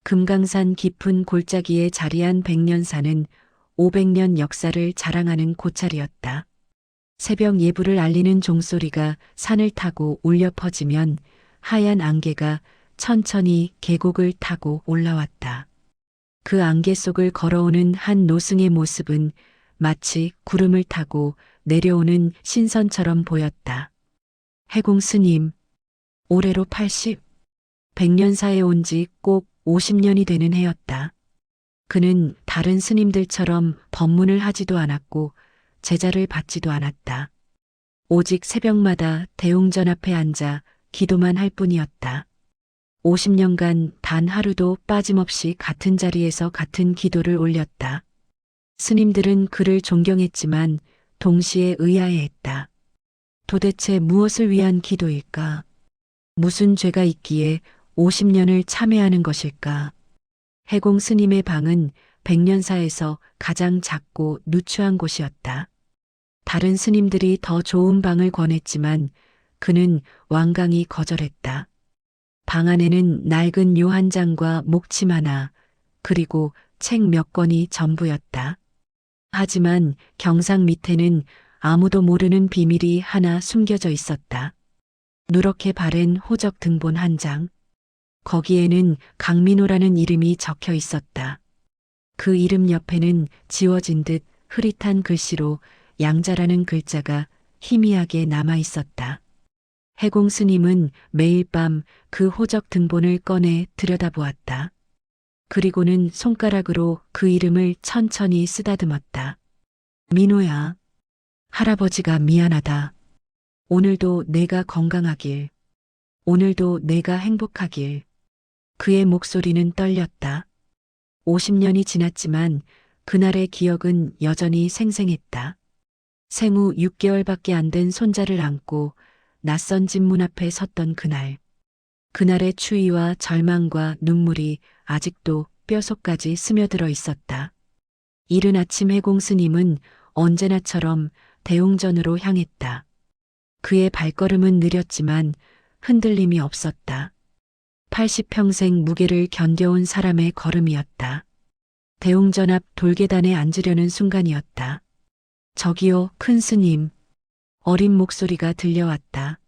금강산 깊은 골짜기에 자리한 백년산은 500년 역사를 자랑하는 고찰이었다. 새벽 예불을 알리는 종소리가 산을 타고 울려 퍼지면 하얀 안개가 천천히 계곡을 타고 올라왔다. 그 안개 속을 걸어오는 한 노승의 모습은 마치 구름을 타고 내려오는 신선처럼 보였다. 해공 스님, 올해로 80, 백년사에 온 지 꼭 50년이 되는 해였다. 그는 다른 스님들처럼 법문을 하지도 않았고 제자를 받지도 않았다. 오직 새벽마다 대웅전 앞에 앉아 기도만 할 뿐이었다. 50년간 단 하루도 빠짐없이 같은 자리에서 같은 기도를 올렸다. 스님들은 그를 존경했지만 동시에 의아해했다. 도대체 무엇을 위한 기도일까? 무슨 죄가 있기에 50년을 참회하는 것일까? 해공 스님의 방은 백년사에서 가장 작고 누추한 곳이었다. 다른 스님들이 더 좋은 방을 권했지만 그는 완강히 거절했다. 방 안에는 낡은 요 한 장과 목침 하나, 그리고 책 몇 권이 전부였다. 하지만 경상 밑에는 아무도 모르는 비밀이 하나 숨겨져 있었다. 누렇게 바랜 호적 등본 한 장. 거기에는 강민호라는 이름이 적혀 있었다. 그 이름 옆에는 지워진 듯 흐릿한 글씨로 양자라는 글자가 희미하게 남아 있었다. 해공 스님은 매일 밤 그 호적 등본을 꺼내 들여다보았다. 그리고는 손가락으로 그 이름을 천천히 쓰다듬었다. 민호야, 할아버지가 미안하다. 오늘도 내가 건강하길. 오늘도 내가 행복하길. 그의 목소리는 떨렸다. 50년이 지났지만 그날의 기억은 여전히 생생했다. 생후 6개월밖에 안 된 손자를 안고 낯선 집 문 앞에 섰던 그날. 그날의 추위와 절망과 눈물이 아직도 뼛속까지 스며들어 있었다. 이른 아침 해공 스님은 언제나처럼 대웅전으로 향했다. 그의 발걸음은 느렸지만 흔들림이 없었다. 80평생 무게를 견뎌온 사람의 걸음이었다. 대웅전 앞 돌계단에 앉으려는 순간이었다. 저기요, 큰 스님. 어린 목소리가 들려왔다.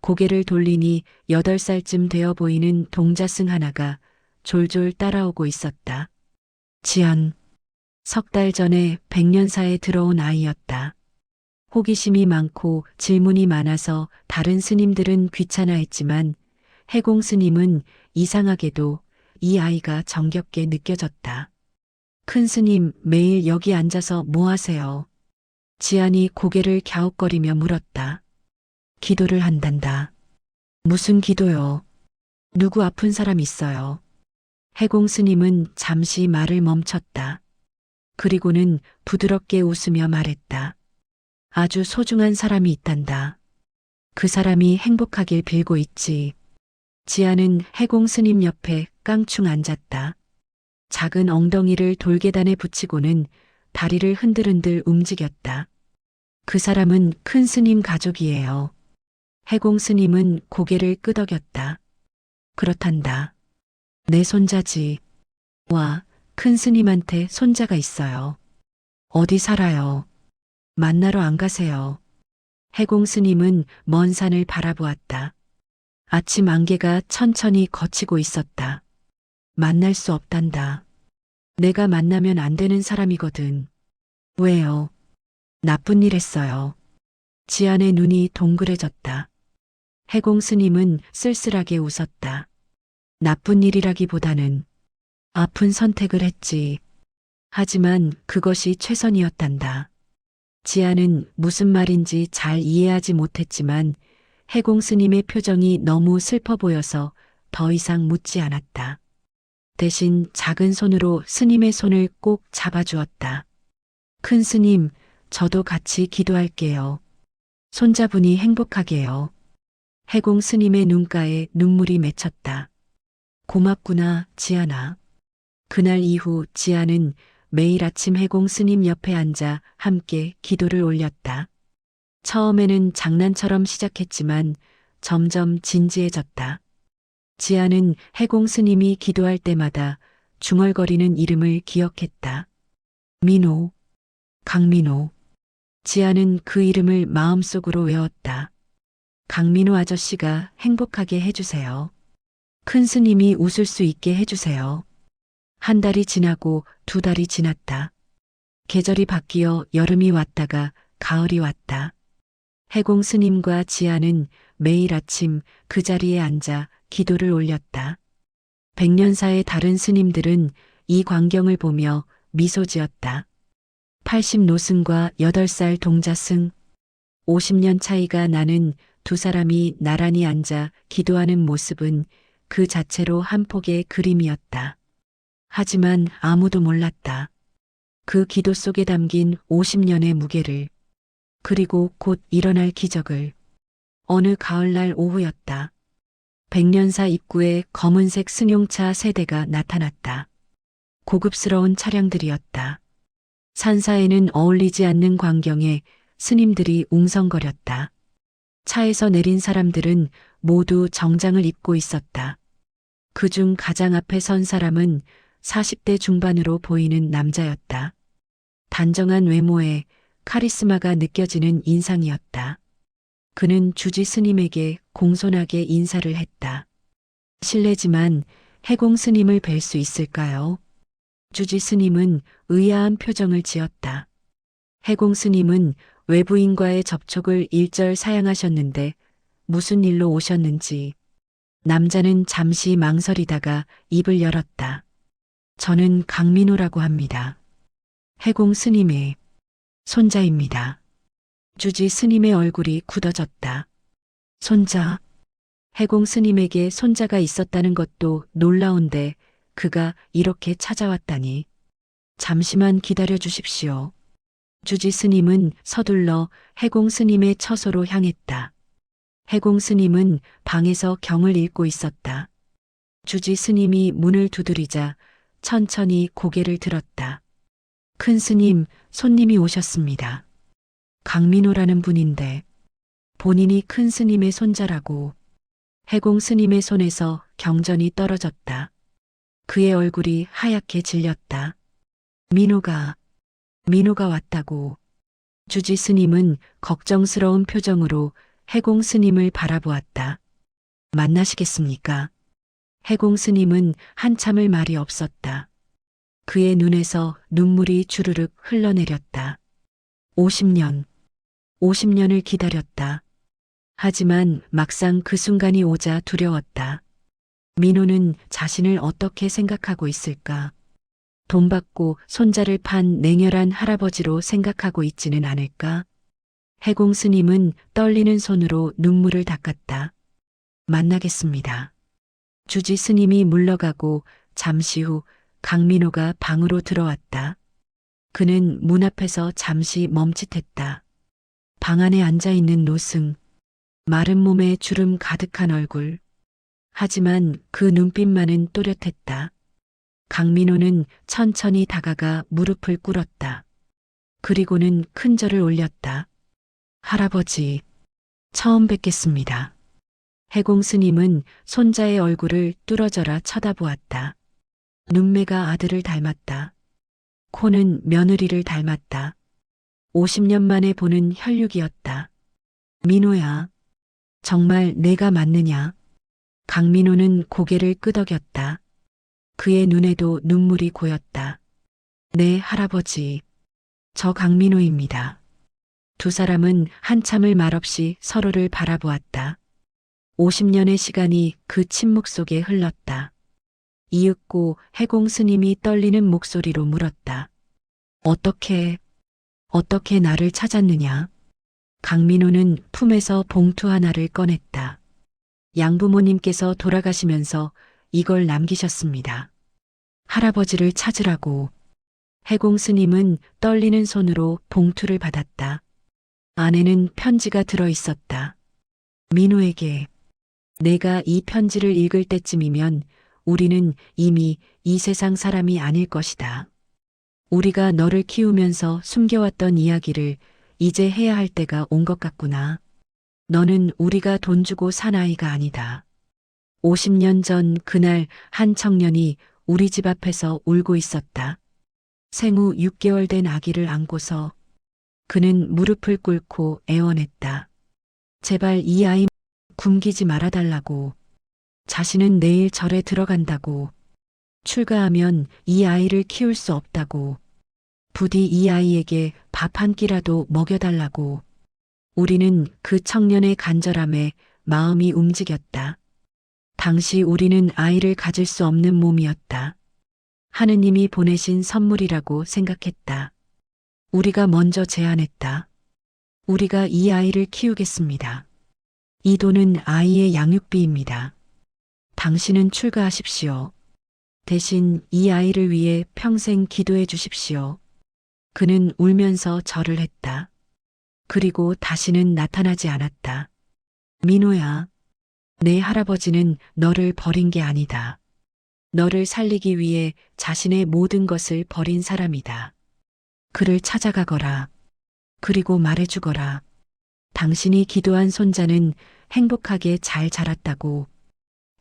고개를 돌리니 8살쯤 되어 보이는 동자승 하나가 졸졸 따라오고 있었다. 지안. 석 달 전에 백년사에 들어온 아이였다. 호기심이 많고 질문이 많아서 다른 스님들은 귀찮아했지만 해공 스님은 이상하게도 이 아이가 정겹게 느껴졌다. 큰 스님, 매일 여기 앉아서 뭐 하세요? 지안이 고개를 갸웃거리며 물었다. 기도를 한단다. 무슨 기도요? 누구 아픈 사람 있어요? 해공 스님은 잠시 말을 멈췄다. 그리고는 부드럽게 웃으며 말했다. 아주 소중한 사람이 있단다. 그 사람이 행복하길 빌고 있지. 지아는 해공 스님 옆에 깡충 앉았다. 작은 엉덩이를 돌계단에 붙이고는 다리를 흔들흔들 움직였다. 그 사람은 큰 스님 가족이에요. 해공 스님은 고개를 끄덕였다. 그렇단다. 내 손자지. 와, 큰 스님한테 손자가 있어요. 어디 살아요? 만나러 안 가세요? 해공 스님은 먼 산을 바라보았다. 아침 안개가 천천히 걷히고 있었다. 만날 수 없단다. 내가 만나면 안 되는 사람이거든. 왜요? 나쁜 일 했어요. 지안의 눈이 동그래졌다. 해공 스님은 쓸쓸하게 웃었다. 나쁜 일이라기보다는 아픈 선택을 했지. 하지만 그것이 최선이었단다. 지아는 무슨 말인지 잘 이해하지 못했지만 해공 스님의 표정이 너무 슬퍼 보여서 더 이상 묻지 않았다. 대신 작은 손으로 스님의 손을 꼭 잡아주었다. 큰 스님, 저도 같이 기도할게요. 손자분이 행복하게요. 해공 스님의 눈가에 눈물이 맺혔다. 고맙구나, 지아나. 그날 이후 지아는 매일 아침 해공 스님 옆에 앉아 함께 기도를 올렸다. 처음에는 장난처럼 시작했지만 점점 진지해졌다. 지아는 해공 스님이 기도할 때마다 중얼거리는 이름을 기억했다. 민호, 강민호. 지아는 그 이름을 마음속으로 외웠다. 강민호 아저씨가 행복하게 해주세요. 큰 스님이 웃을 수 있게 해주세요. 한 달이 지나고 두 달이 지났다. 계절이 바뀌어 여름이 왔다가 가을이 왔다. 해공 스님과 지아는 매일 아침 그 자리에 앉아 기도를 올렸다. 백년사의 다른 스님들은 이 광경을 보며 미소 지었다. 80 노승과 8살 동자승, 50년 차이가 나는 두 사람이 나란히 앉아 기도하는 모습은 그 자체로 한 폭의 그림이었다. 하지만 아무도 몰랐다. 그 기도 속에 담긴 50년의 무게를, 그리고 곧 일어날 기적을. 어느 가을날 오후였다. 백년사 입구에 검은색 승용차 세대가 나타났다. 고급스러운 차량들이었다. 산사에는 어울리지 않는 광경에 스님들이 웅성거렸다. 차에서 내린 사람들은 모두 정장을 입고 있었다. 그중 가장 앞에 선 사람은 40대 중반으로 보이는 남자였다. 단정한 외모에 카리스마가 느껴지는 인상이었다. 그는 주지 스님에게 공손하게 인사를 했다. 실례지만 해공 스님을 뵐 수 있을까요? 주지 스님은 의아한 표정을 지었다. 해공 스님은 외부인과의 접촉을 일절 사양하셨는데 무슨 일로 오셨는지. 남자는 잠시 망설이다가 입을 열었다. 저는 강민호라고 합니다. 해공 스님의 손자입니다. 주지 스님의 얼굴이 굳어졌다. 손자. 해공 스님에게 손자가 있었다는 것도 놀라운데 그가 이렇게 찾아왔다니. 잠시만 기다려 주십시오. 주지 스님은 서둘러 해공 스님의 처소로 향했다. 해공 스님은 방에서 경을 읽고 있었다. 주지 스님이 문을 두드리자 천천히 고개를 들었다. 큰 스님, 손님이 오셨습니다. 강민호라는 분인데 본인이 큰 스님의 손자라고. 해공 스님의 손에서 경전이 떨어졌다. 그의 얼굴이 하얗게 질렸다. 민호가 왔다고. 주지 스님은 걱정스러운 표정으로 해공 스님을 바라보았다. 만나시겠습니까? 해공 스님은 한참을 말이 없었다. 그의 눈에서 눈물이 주르륵 흘러내렸다. 50년을 기다렸다. 하지만 막상 그 순간이 오자 두려웠다. 민호는 자신을 어떻게 생각하고 있을까? 돈 받고 손자를 판 냉혈한 할아버지로 생각하고 있지는 않을까? 해공 스님은 떨리는 손으로 눈물을 닦았다. 만나겠습니다. 주지 스님이 물러가고 잠시 후 강민호가 방으로 들어왔다. 그는 문 앞에서 잠시 멈칫했다. 방 안에 앉아있는 노승, 마른 몸에 주름 가득한 얼굴. 하지만 그 눈빛만은 또렷했다. 강민호는 천천히 다가가 무릎을 꿇었다. 그리고는 큰 절을 올렸다. 할아버지, 처음 뵙겠습니다. 해공 스님은 손자의 얼굴을 뚫어져라 쳐다보았다. 눈매가 아들을 닮았다. 코는 며느리를 닮았다. 50년 만에 보는 혈육이었다. 민호야, 정말 내가 맞느냐? 강민호는 고개를 끄덕였다. 그의 눈에도 눈물이 고였다. 네, 할아버지. 저 강민호입니다. 두 사람은 한참을 말없이 서로를 바라보았다. 50년의 시간이 그 침묵 속에 흘렀다. 이윽고 해공 스님이 떨리는 목소리로 물었다. 어떻게 나를 찾았느냐? 강민호는 품에서 봉투 하나를 꺼냈다. 양부모님께서 돌아가시면서 이걸 남기셨습니다. 할아버지를 찾으라고. 해공 스님은 떨리는 손으로 봉투를 받았다. 안에는 편지가 들어 있었다. 민호에게. 내가 이 편지를 읽을 때쯤이면 우리는 이미 이 세상 사람이 아닐 것이다. 우리가 너를 키우면서 숨겨왔던 이야기를 이제 해야 할 때가 온 것 같구나. 너는 우리가 돈 주고 산 아이가 아니다. 50년 전 그날 한 청년이 우리 집 앞에서 울고 있었다. 생후 6개월 된 아기를 안고서 그는 무릎을 꿇고 애원했다. 제발 이 아이 굶기지 말아달라고. 자신은 내일 절에 들어간다고. 출가하면 이 아이를 키울 수 없다고. 부디 이 아이에게 밥 한 끼라도 먹여달라고. 우리는 그 청년의 간절함에 마음이 움직였다. 당시 우리는 아이를 가질 수 없는 몸이었다. 하느님이 보내신 선물이라고 생각했다. 우리가 먼저 제안했다. 우리가 이 아이를 키우겠습니다. 이 돈은 아이의 양육비입니다. 당신은 출가하십시오. 대신 이 아이를 위해 평생 기도해 주십시오. 그는 울면서 절을 했다. 그리고 다시는 나타나지 않았다. 민호야, 내 할아버지는 너를 버린 게 아니다. 너를 살리기 위해 자신의 모든 것을 버린 사람이다. 그를 찾아가거라. 그리고 말해주거라. 당신이 기도한 손자는 행복하게 잘 자랐다고.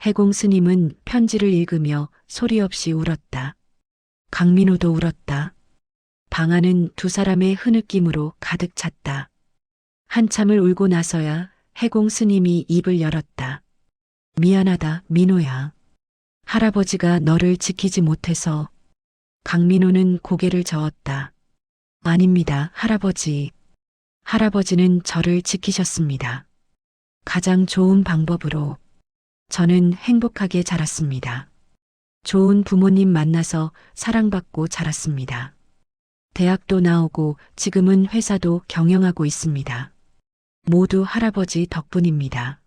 해공 스님은 편지를 읽으며 소리 없이 울었다. 강민호도 울었다. 방 안은 두 사람의 흐느낌으로 가득 찼다. 한참을 울고 나서야 해공 스님이 입을 열었다. 미안하다, 민호야. 할아버지가 너를 지키지 못해서. 강민호는 고개를 저었다. 아닙니다, 할아버지. 할아버지는 저를 지키셨습니다. 가장 좋은 방법으로. 저는 행복하게 자랐습니다. 좋은 부모님 만나서 사랑받고 자랐습니다. 대학도 나오고 지금은 회사도 경영하고 있습니다. 모두 할아버지 덕분입니다.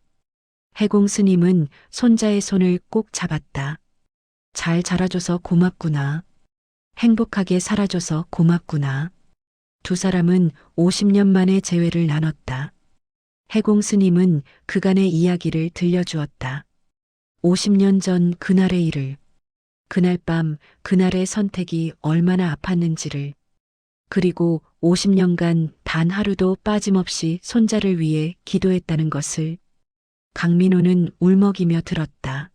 해공 스님은 손자의 손을 꼭 잡았다. 잘 자라줘서 고맙구나. 행복하게 살아줘서 고맙구나. 두 사람은 50년 만에 재회를 나눴다. 해공 스님은 그간의 이야기를 들려주었다. 50년 전 그날의 일을, 그날 밤 그날의 선택이 얼마나 아팠는지를, 그리고 50년간 단 하루도 빠짐없이 손자를 위해 기도했다는 것을. 강민호는 울먹이며 들었다.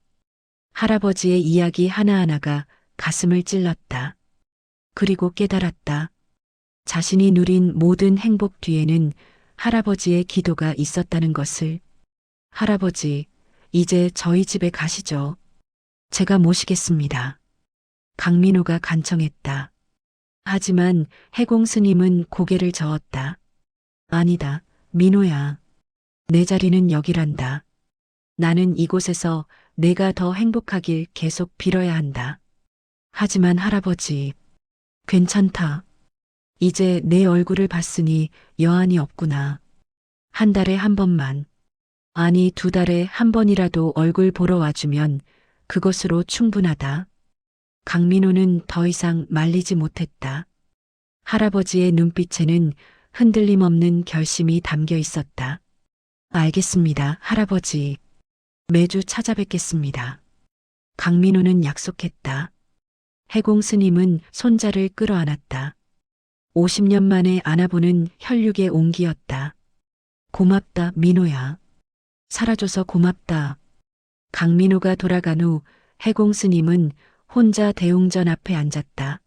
할아버지의 이야기 하나하나가 가슴을 찔렀다. 그리고 깨달았다. 자신이 누린 모든 행복 뒤에는 할아버지의 기도가 있었다는 것을. 할아버지, 이제 저희 집에 가시죠. 제가 모시겠습니다. 강민호가 간청했다. 하지만 해공 스님은 고개를 저었다. 아니다, 민호야. 내 자리는 여기란다. 나는 이곳에서 내가 더 행복하길 계속 빌어야 한다. 하지만 할아버지, 괜찮다. 이제 내 얼굴을 봤으니 여한이 없구나. 한 달에 한 번만, 아니 2달에 한 번이라도 얼굴 보러 와주면 그것으로 충분하다. 강민호는 더 이상 말리지 못했다. 할아버지의 눈빛에는 흔들림 없는 결심이 담겨 있었다. 알겠습니다, 할아버지. 매주 찾아뵙겠습니다. 강민호는 약속했다. 해공 스님은 손자를 끌어안았다. 50년 만에 안아보는 혈육의 온기였다. 고맙다, 민호야. 살아줘서 고맙다. 강민호가 돌아간 후 해공 스님은 혼자 대웅전 앞에 앉았다.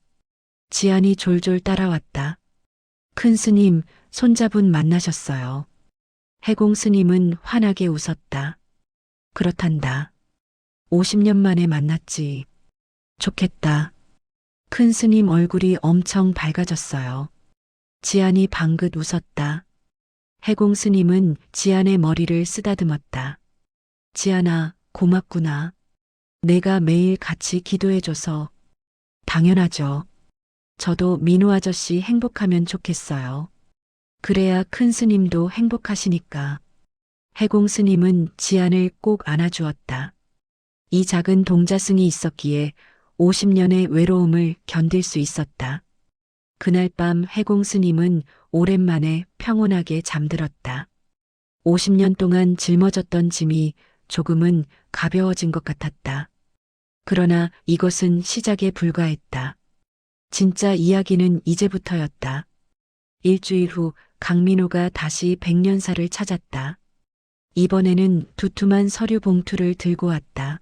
지안이 졸졸 따라왔다. 큰 스님, 손자분 만나셨어요. 해공 스님은 환하게 웃었다. 그렇단다. 50년 만에 만났지. 좋겠다. 큰 스님 얼굴이 엄청 밝아졌어요. 지안이 방긋 웃었다. 해공 스님은 지안의 머리를 쓰다듬었다. 지안아, 고맙구나. 내가 매일 같이 기도해줘서. 당연하죠. 저도 민호 아저씨 행복하면 좋겠어요. 그래야 큰 스님도 행복하시니까. 해공 스님은 지안을 꼭 안아주었다. 이 작은 동자승이 있었기에 50년의 외로움을 견딜 수 있었다. 그날 밤 해공 스님은 오랜만에 평온하게 잠들었다. 50년 동안 짊어졌던 짐이 조금은 가벼워진 것 같았다. 그러나 이것은 시작에 불과했다. 진짜 이야기는 이제부터였다. 일주일 후 강민호가 다시 백년사를 찾았다. 이번에는 두툼한 서류 봉투를 들고 왔다.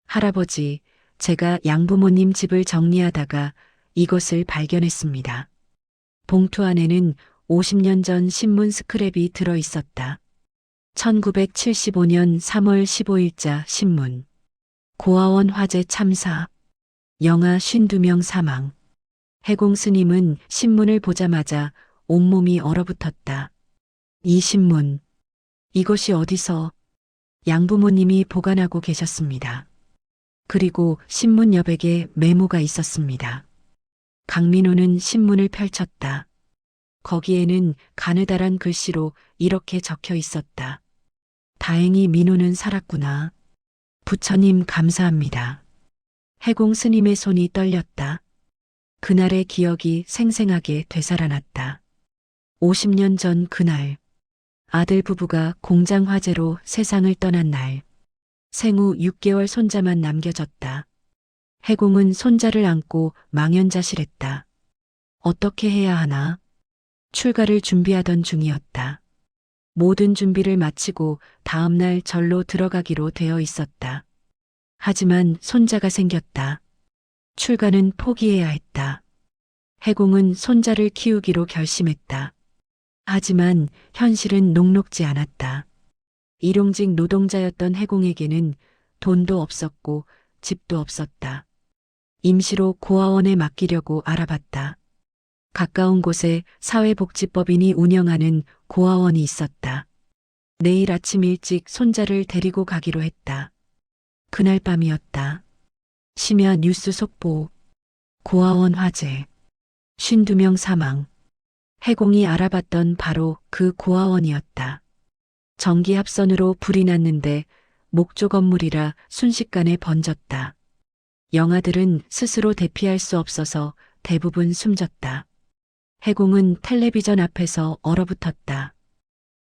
할아버지, 제가 양부모님 집을 정리하다가 이것을 발견했습니다. 봉투 안에는 50년 전 신문 스크랩이 들어 있었다. 1975년 3월 15일자 신문. 고아원 화재 참사. 영아 52명 사망. 해공 스님은 신문을 보자마자 온몸이 얼어붙었다. 이 신문. 이것이 어디서? 양부모님이 보관하고 계셨습니다. 그리고 신문 여백에 메모가 있었습니다. 강민호는 신문을 펼쳤다. 거기에는 가느다란 글씨로 이렇게 적혀 있었다. 다행히 민호는 살았구나. 부처님 감사합니다. 해공 스님의 손이 떨렸다. 그날의 기억이 생생하게 되살아났다. 50년 전 그날, 아들 부부가 공장 화재로 세상을 떠난 날, 생후 6개월 손자만 남겨졌다. 해공은 손자를 안고 망연자실했다. 어떻게 해야 하나? 출가를 준비하던 중이었다. 모든 준비를 마치고 다음날 절로 들어가기로 되어 있었다. 하지만 손자가 생겼다. 출가는 포기해야 했다. 해공은 손자를 키우기로 결심했다. 하지만 현실은 녹록지 않았다. 일용직 노동자였던 해공에게는 돈도 없었고 집도 없었다. 임시로 고아원에 맡기려고 알아봤다. 가까운 곳에 사회복지법인이 운영하는 고아원이 있었다. 내일 아침 일찍 손자를 데리고 가기로 했다. 그날 밤이었다. 심야 뉴스 속보. 고아원 화재. 52명 사망. 해공이 알아봤던 바로 그 고아원이었다. 전기 합선으로 불이 났는데 목조 건물이라 순식간에 번졌다. 영아들은 스스로 대피할 수 없어서 대부분 숨졌다. 해공은 텔레비전 앞에서 얼어붙었다.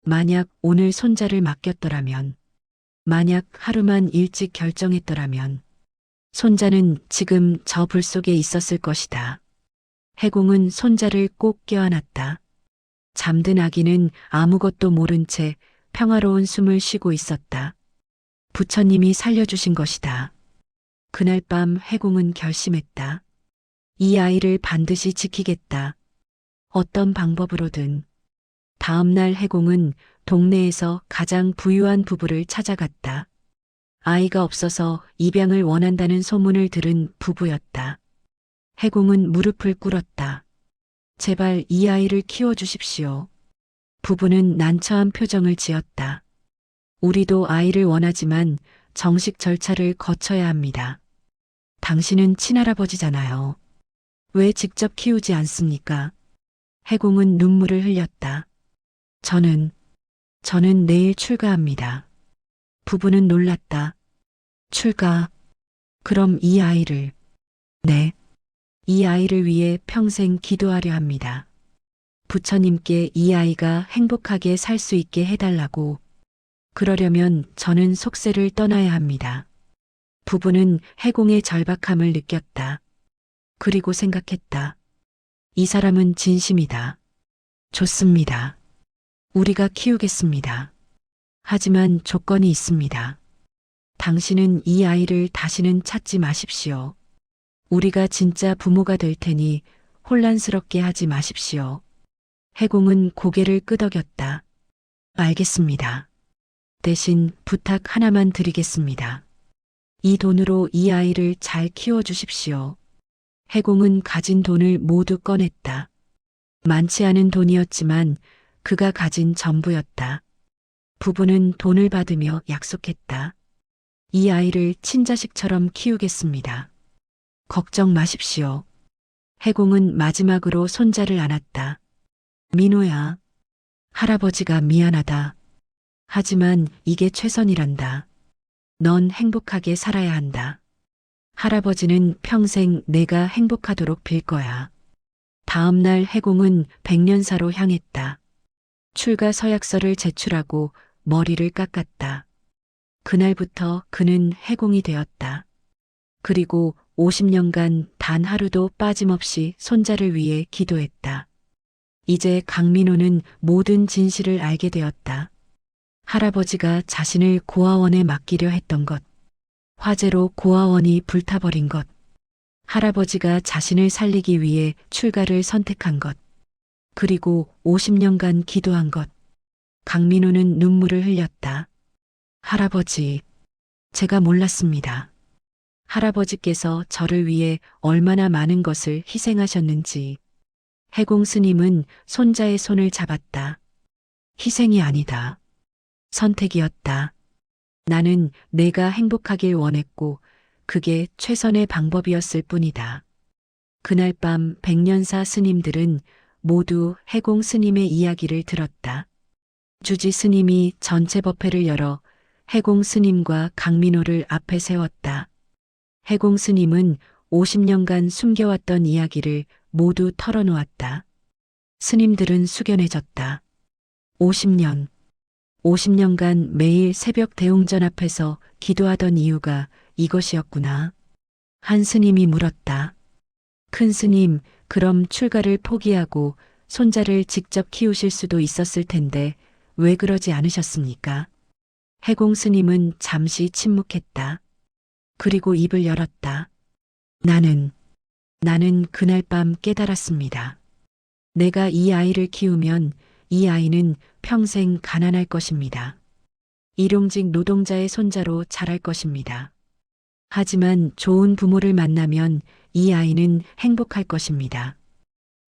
만약 오늘 손자를 맡겼더라면, 만약 하루만 일찍 결정했더라면, 손자는 지금 저 불 속에 있었을 것이다. 해공은 손자를 꼭 껴안았다. 잠든 아기는 아무것도 모른 채 평화로운 숨을 쉬고 있었다. 부처님이 살려주신 것이다. 그날 밤 해공은 결심했다. 이 아이를 반드시 지키겠다. 어떤 방법으로든. 다음 날 해공은 동네에서 가장 부유한 부부를 찾아갔다. 아이가 없어서 입양을 원한다는 소문을 들은 부부였다. 해공은 무릎을 꿇었다. 제발 이 아이를 키워주십시오. 부부는 난처한 표정을 지었다. 우리도 아이를 원하지만 정식 절차를 거쳐야 합니다. 당신은 친할아버지잖아요. 왜 직접 키우지 않습니까? 해공은 눈물을 흘렸다. 저는 내일 출가합니다. 부부는 놀랐다. 출가? 그럼 이 아이를. 네. 이 아이를 위해 평생 기도하려 합니다. 부처님께 이 아이가 행복하게 살 수 있게 해달라고. 그러려면 저는 속세를 떠나야 합니다. 부부는 해공의 절박함을 느꼈다. 그리고 생각했다. 이 사람은 진심이다. 좋습니다. 우리가 키우겠습니다. 하지만 조건이 있습니다. 당신은 이 아이를 다시는 찾지 마십시오. 우리가 진짜 부모가 될 테니 혼란스럽게 하지 마십시오. 해공은 고개를 끄덕였다. 알겠습니다. 대신 부탁 하나만 드리겠습니다. 이 돈으로 이 아이를 잘 키워주십시오. 해공은 가진 돈을 모두 꺼냈다. 많지 않은 돈이었지만 그가 가진 전부였다. 부부는 돈을 받으며 약속했다. 이 아이를 친자식처럼 키우겠습니다. 걱정 마십시오. 해공은 마지막으로 손자를 안았다. 민호야, 할아버지가 미안하다. 하지만 이게 최선이란다. 넌 행복하게 살아야 한다. 할아버지는 평생 내가 행복하도록 빌 거야. 다음 날 해공은 백년사로 향했다. 출가 서약서를 제출하고 머리를 깎았다. 그날부터 그는 해공이 되었다. 그리고 50년간 단 하루도 빠짐없이 손자를 위해 기도했다. 이제 강민호는 모든 진실을 알게 되었다. 할아버지가 자신을 고아원에 맡기려 했던 것, 화재로 고아원이 불타버린 것, 할아버지가 자신을 살리기 위해 출가를 선택한 것, 그리고 50년간 기도한 것. 강민호는 눈물을 흘렸다. 할아버지, 제가 몰랐습니다. 할아버지께서 저를 위해 얼마나 많은 것을 희생하셨는지. 해공 스님은 손자의 손을 잡았다. 희생이 아니다. 선택이었다. 나는 내가 행복하길 원했고 그게 최선의 방법이었을 뿐이다. 그날 밤 백년사 스님들은 모두 해공 스님의 이야기를 들었다. 주지 스님이 전체 법회를 열어 해공 스님과 강민호를 앞에 세웠다. 해공 스님은 50년간 숨겨왔던 이야기를 모두 털어놓았다. 스님들은 숙연해졌다. 50년. 50년간 매일 새벽 대웅전 앞에서 기도하던 이유가 이것이었구나. 한 스님이 물었다. 큰 스님, 그럼 출가를 포기하고 손자를 직접 키우실 수도 있었을 텐데 왜 그러지 않으셨습니까? 해공 스님은 잠시 침묵했다. 그리고 입을 열었다. 나는 그날 밤 깨달았습니다. 내가 이 아이를 키우면 이 아이는 평생 가난할 것입니다. 일용직 노동자의 손자로 자랄 것입니다. 하지만 좋은 부모를 만나면 이 아이는 행복할 것입니다.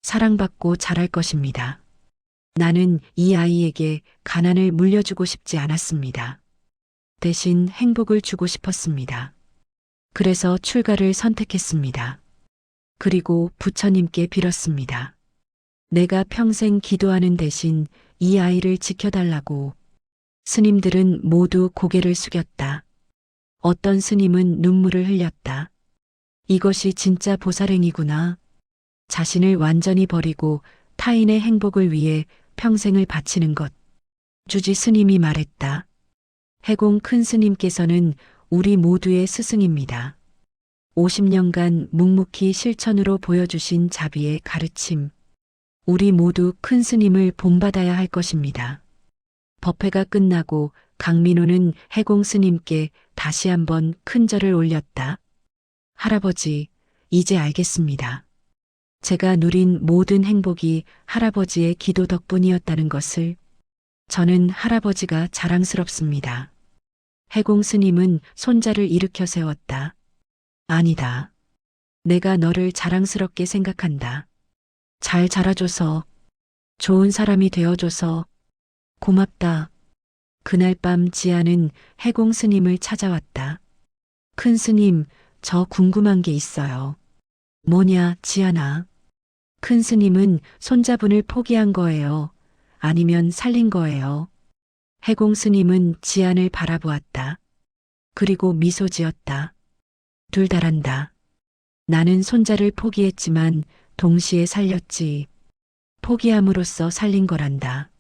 사랑받고 자랄 것입니다. 나는 이 아이에게 가난을 물려주고 싶지 않았습니다. 대신 행복을 주고 싶었습니다. 그래서 출가를 선택했습니다. 그리고 부처님께 빌었습니다. 내가 평생 기도하는 대신 이 아이를 지켜달라고. 스님들은 모두 고개를 숙였다. 어떤 스님은 눈물을 흘렸다. 이것이 진짜 보살행이구나. 자신을 완전히 버리고 타인의 행복을 위해 평생을 바치는 것. 주지 스님이 말했다. 해공 큰 스님께서는 우리 모두의 스승입니다. 50년간 묵묵히 실천으로 보여주신 자비의 가르침. 우리 모두 큰 스님을 본받아야 할 것입니다. 법회가 끝나고 강민호는 해공 스님께 다시 한번 큰 절을 올렸다. 할아버지, 이제 알겠습니다. 제가 누린 모든 행복이 할아버지의 기도 덕분이었다는 것을. 저는 할아버지가 자랑스럽습니다. 해공 스님은 손자를 일으켜 세웠다. 아니다. 내가 너를 자랑스럽게 생각한다. 잘 자라줘서, 좋은 사람이 되어줘서 고맙다. 그날 밤 지아는 해공 스님을 찾아왔다. 큰 스님, 저 궁금한 게 있어요. 뭐냐, 지아나. 큰 스님은 손자분을 포기한 거예요? 아니면 살린 거예요? 해공 스님은 지안을 바라보았다. 그리고 미소 지었다. 둘 다란다. 나는 손자를 포기했지만 동시에 살렸지. 포기함으로써 살린 거란다.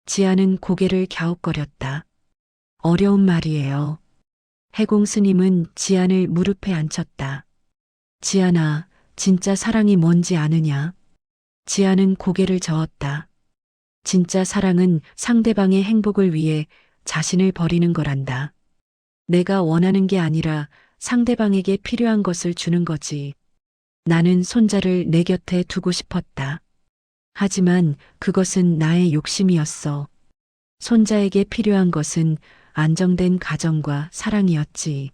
지아는 고개를 갸웃거렸다. 어려운 말이에요. 해공 스님은 지안을 무릎에 앉혔다. 지안아, 진짜 사랑이 뭔지 아느냐? 지안은 고개를 저었다. 진짜 사랑은 상대방의 행복을 위해 자신을 버리는 거란다. 내가 원하는 게 아니라 상대방에게 필요한 것을 주는 거지. 나는 손자를 내 곁에 두고 싶었다. 하지만 그것은 나의 욕심이었어. 손자에게 필요한 것은 안정된 가정과 사랑이었지.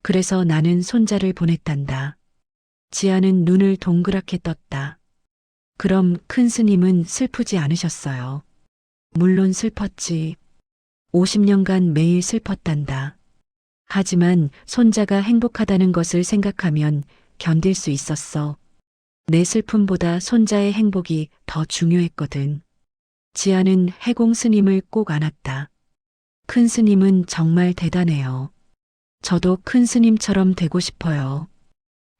그래서 나는 손자를 보냈단다. 지아는 눈을 동그랗게 떴다. 그럼 큰 스님은 슬프지 않으셨어요? 물론 슬펐지. 50년간 매일 슬펐단다. 하지만 손자가 행복하다는 것을 생각하면 견딜 수 있었어. 내 슬픔보다 손자의 행복이 더 중요했거든. 지아는 해공 스님을 꼭 안았다. 큰 스님은 정말 대단해요. 저도 큰 스님처럼 되고 싶어요.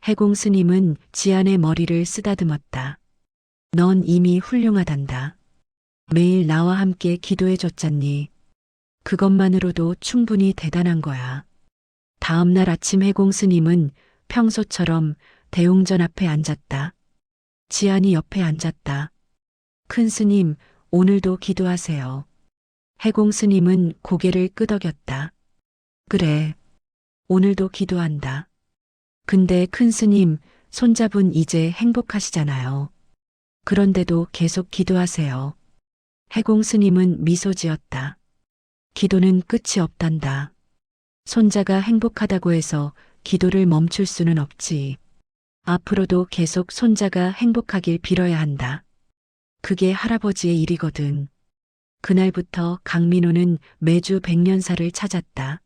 해공 스님은 지안의 머리를 쓰다듬었다. 넌 이미 훌륭하단다. 매일 나와 함께 기도해줬잖니. 그것만으로도 충분히 대단한 거야. 다음 날 아침 해공 스님은 평소처럼 대웅전 앞에 앉았다. 지안이 옆에 앉았다. 큰 스님, 오늘도 기도하세요. 해공 스님은 고개를 끄덕였다. 그래. 오늘도 기도한다. 근데 큰 스님, 손자분 이제 행복하시잖아요. 그런데도 계속 기도하세요. 해공 스님은 미소 지었다. 기도는 끝이 없단다. 손자가 행복하다고 해서 기도를 멈출 수는 없지. 앞으로도 계속 손자가 행복하길 빌어야 한다. 그게 할아버지의 일이거든. 그날부터 강민호는 매주 백년사를 찾았다.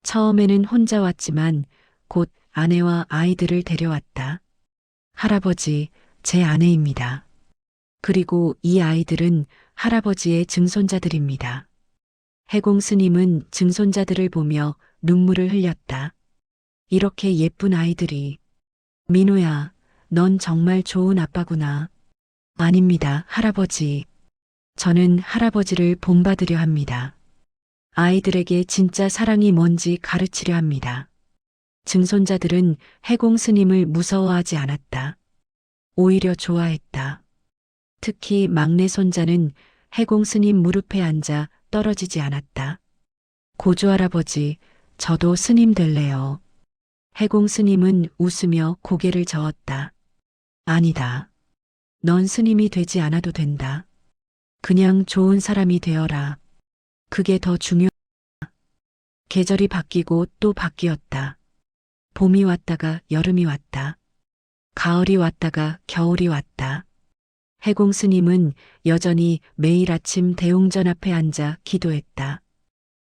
처음에는 혼자 왔지만 곧 아내와 아이들을 데려왔다. 할아버지, 제 아내입니다. 그리고 이 아이들은 할아버지의 증손자들입니다. 해공 스님은 증손자들을 보며 눈물을 흘렸다. 이렇게 예쁜 아이들이. 민호야, 넌 정말 좋은 아빠구나. 아닙니다, 할아버지. 저는 할아버지를 본받으려 합니다. 아이들에게 진짜 사랑이 뭔지 가르치려 합니다. 증손자들은 해공 스님을 무서워하지 않았다. 오히려 좋아했다. 특히 막내 손자는 해공 스님 무릎에 앉아 떨어지지 않았다. 고조 할아버지, 저도 스님 될래요. 해공 스님은 웃으며 고개를 저었다. 아니다. 넌 스님이 되지 않아도 된다. 그냥 좋은 사람이 되어라. 그게 더 중요하다. 계절이 바뀌고 또 바뀌었다. 봄이 왔다가 여름이 왔다. 가을이 왔다가 겨울이 왔다. 해공 스님은 여전히 매일 아침 대웅전 앞에 앉아 기도했다.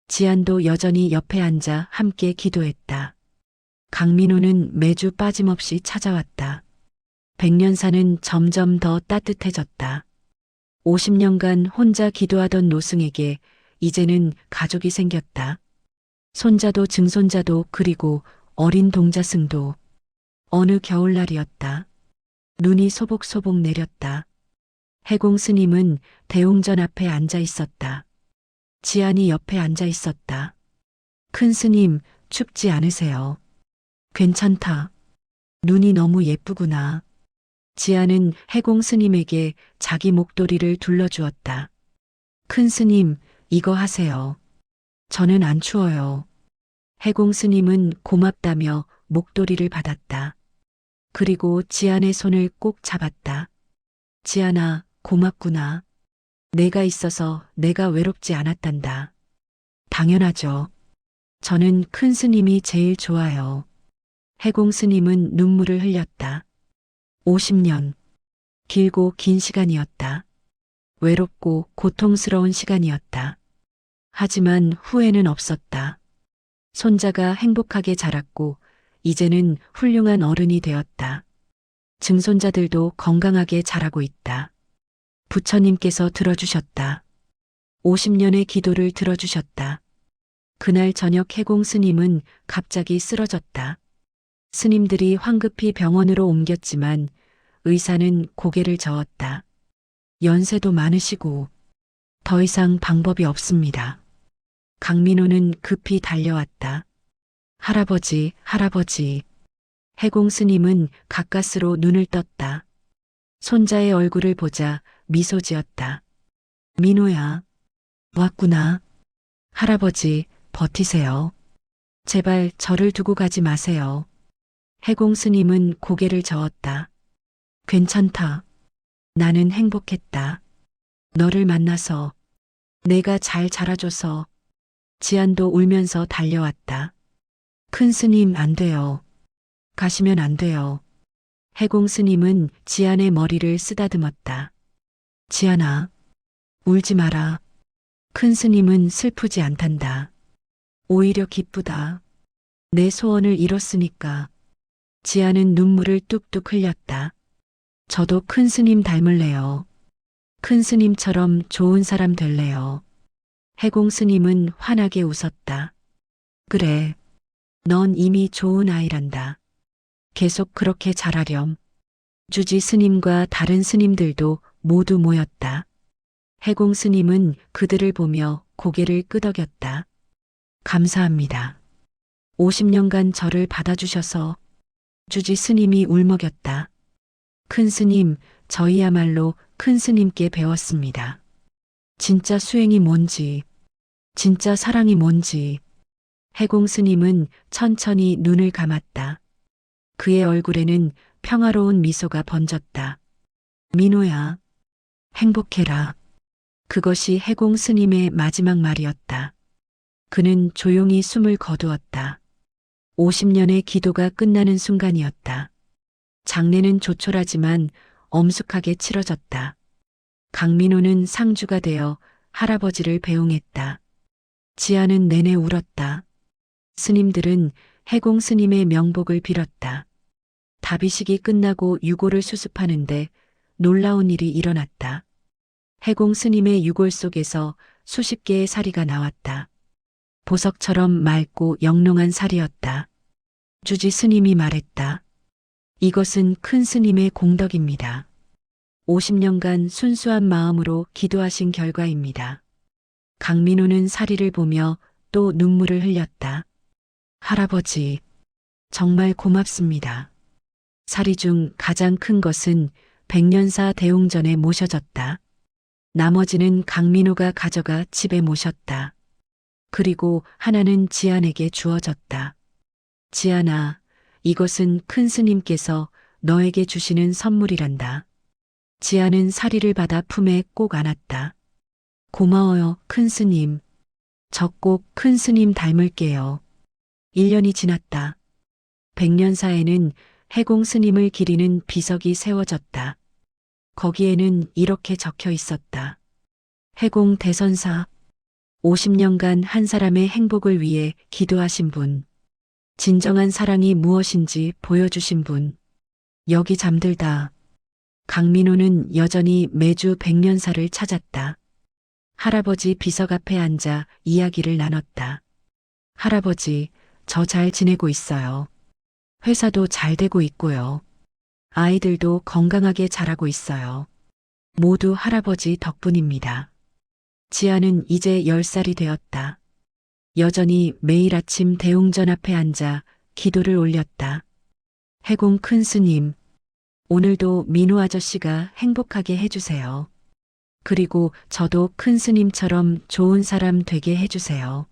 지안도 여전히 옆에 앉아 함께 기도했다. 강민호는 매주 빠짐없이 찾아왔다. 백년사는 점점 더 따뜻해졌다. 50년간 혼자 기도하던 노승에게 이제는 가족이 생겼다. 손자도 증손자도 그리고 어린 동자승도. 어느 겨울날이었다. 눈이 소복소복 내렸다. 해공 스님은 대웅전 앞에 앉아 있었다. 지안이 옆에 앉아 있었다. 큰 스님, 춥지 않으세요? 괜찮다. 눈이 너무 예쁘구나. 지안은 해공 스님에게 자기 목도리를 둘러주었다. 큰 스님, 이거 하세요. 저는 안 추워요. 해공 스님은 고맙다며 목도리를 받았다. 그리고 지안의 손을 꼭 잡았다. 지안아, 고맙구나. 내가 있어서 내가 외롭지 않았단다. 당연하죠. 저는 큰 스님이 제일 좋아요. 해공 스님은 눈물을 흘렸다. 50년. 길고 긴 시간이었다. 외롭고 고통스러운 시간이었다. 하지만 후회는 없었다. 손자가 행복하게 자랐고 이제는 훌륭한 어른이 되었다. 증손자들도 건강하게 자라고 있다. 부처님께서 들어주셨다. 50년의 기도를 들어주셨다. 그날 저녁 해공 스님은 갑자기 쓰러졌다. 스님들이 황급히 병원으로 옮겼지만 의사는 고개를 저었다. 연세도 많으시고 더 이상 방법이 없습니다. 강민호는 급히 달려왔다. 할아버지, 할아버지. 해공 스님은 가까스로 눈을 떴다. 손자의 얼굴을 보자 미소 지었다. 민호야, 왔구나. 할아버지, 버티세요. 제발 저를 두고 가지 마세요. 해공 스님은 고개를 저었다. 괜찮다. 나는 행복했다. 너를 만나서, 내가 잘 자라줘서. 지안도 울면서 달려왔다. 큰 스님 안 돼요. 가시면 안 돼요. 해공 스님은 지안의 머리를 쓰다듬었다. 지안아, 울지 마라. 큰 스님은 슬프지 않단다. 오히려 기쁘다. 내 소원을 이뤘으니까. 지안은 눈물을 뚝뚝 흘렸다. 저도 큰 스님 닮을래요. 큰 스님처럼 좋은 사람 될래요. 해공 스님은 환하게 웃었다. 그래, 넌 이미 좋은 아이란다. 계속 그렇게 자라렴. 주지 스님과 다른 스님들도 모두 모였다. 해공 스님은 그들을 보며 고개를 끄덕였다. 감사합니다. 50년간 저를 받아주셔서. 주지 스님이 울먹였다. 큰 스님, 저희야말로 큰 스님께 배웠습니다. 진짜 수행이 뭔지, 진짜 사랑이 뭔지. 해공 스님은 천천히 눈을 감았다. 그의 얼굴에는 평화로운 미소가 번졌다. 민호야, 행복해라. 그것이 해공 스님의 마지막 말이었다. 그는 조용히 숨을 거두었다. 50년의 기도가 끝나는 순간이었다. 장례는 조촐하지만 엄숙하게 치러졌다. 강민호는 상주가 되어 할아버지를 배웅했다. 지아는 내내 울었다. 스님들은 해공 스님의 명복을 빌었다. 다비식이 끝나고 유골을 수습하는데 놀라운 일이 일어났다. 해공 스님의 유골 속에서 수십 개의 사리가 나왔다. 보석처럼 맑고 영롱한 살이었다. 주지 스님이 말했다. 이것은 큰 스님의 공덕입니다. 50년간 순수한 마음으로 기도하신 결과입니다. 강민호는 사리를 보며 또 눈물을 흘렸다. 할아버지, 정말 고맙습니다. 사리 중 가장 큰 것은 백년사 대웅전에 모셔졌다. 나머지는 강민호가 가져가 집에 모셨다. 그리고 하나는 지안에게 주어졌다. 지안아, 이것은 큰 스님께서 너에게 주시는 선물이란다. 지안은 사리를 받아 품에 꼭 안았다. 고마워요, 큰 스님. 저 꼭 큰 스님 닮을게요. 1년이 지났다. 백년사에는 해공 스님을 기리는 비석이 세워졌다. 거기에는 이렇게 적혀 있었다. 해공 대선사, 50년간 한 사람의 행복을 위해 기도하신 분, 진정한 사랑이 무엇인지 보여주신 분, 여기 잠들다. 강민호는 여전히 매주 백년사를 찾았다. 할아버지 비석 앞에 앉아 이야기를 나눴다. 할아버지, 저 잘 지내고 있어요. 회사도 잘 되고 있고요. 아이들도 건강하게 자라고 있어요. 모두 할아버지 덕분입니다. 지아는 이제 10살이 되었다. 여전히 매일 아침 대웅전 앞에 앉아 기도를 올렸다. 해공 큰 스님, 오늘도 민호 아저씨가 행복하게 해주세요. 그리고 저도 큰 스님처럼 좋은 사람 되게 해주세요.